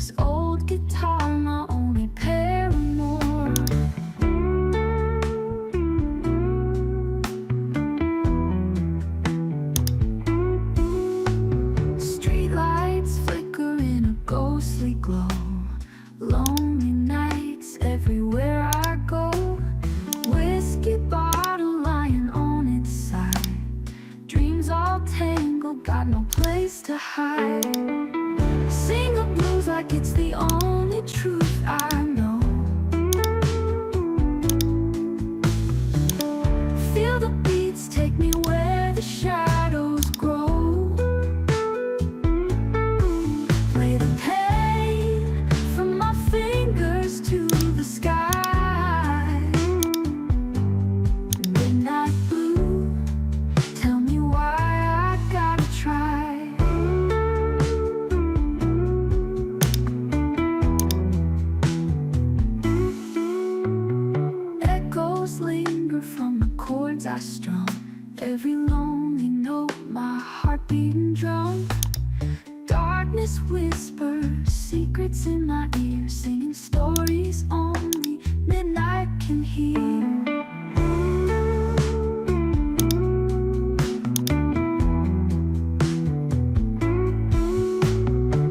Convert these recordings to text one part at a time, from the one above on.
this old guitar, my only paramour. Streetlights flicker in a ghostly glow. Lonely nights everywhere I go. Whiskey bottle lying on its side. Dreams all tangled, got no place to hide. Sing the blues like it's the only truth I know. Feel the beats take me where the shadows grow. Play the pain from my fingers to the sky. Midnight blue, tell me why I gotta try. Echoes linger from the chords I strum. Every lonely note, my heart beating drum. Darkness whispers secrets in my ear, singing stories only midnight can hear.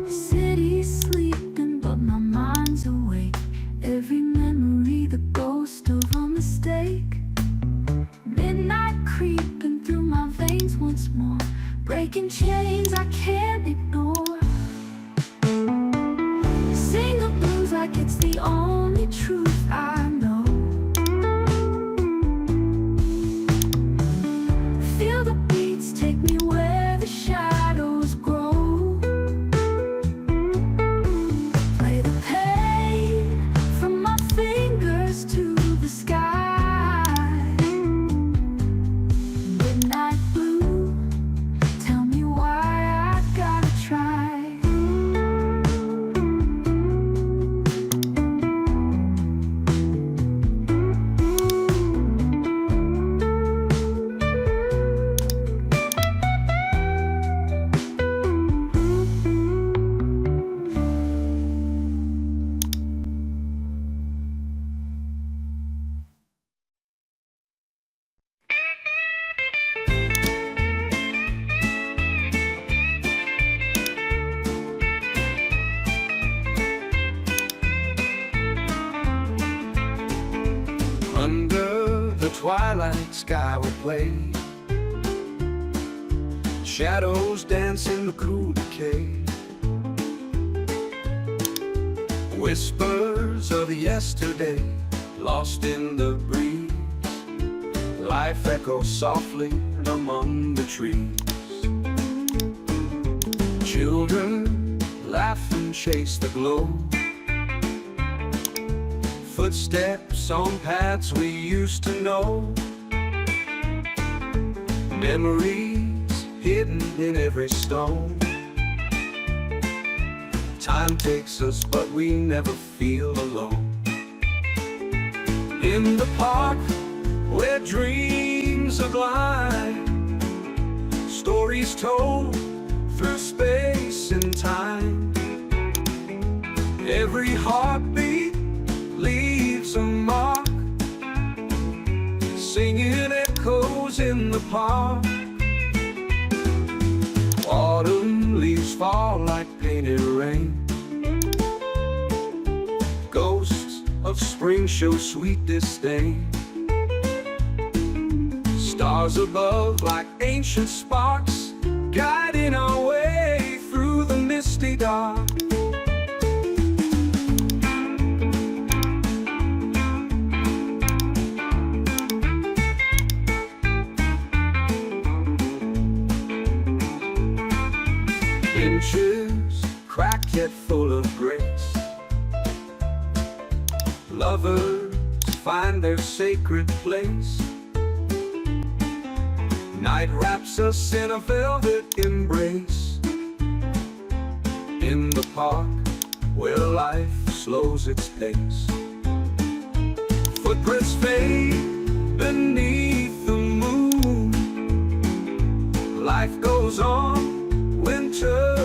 City's sleeping, but my mind's awake. Every memory, the ghost of a mistake. Midnight creeping through my veins once more, breaking chains I can't ignore. Sing the blues like it's the only truth I know. Feel the beats take me where the shadows grow. Play the pain from my fingers to the sky. Midnight blue, tell me why I gotta try. Under the twilight sky we play. Shadows dance in the cool decay. Whispers of yesterday lost in the breeze. Life echoes softly among the trees. Children laugh and chase the glow. Footsteps on paths we used to know. Memories hidden in every stone. Time takes us, but we never feel alone. In the park where dreams are glide, stories told through space and time. Every heartbeat leaves a mark, singing echoes in the park. Autumn leaves fall like painted rain. Ghosts of spring show sweet disdain. Stars above like ancient sparks, guiding our way through the misty dark. Benches cracked yet full of grace. Lovers find their sacred place. Night wraps us in a velvet embrace. In the park where life slows its pace. Footprints fade beneath the moon. Life goes on, winter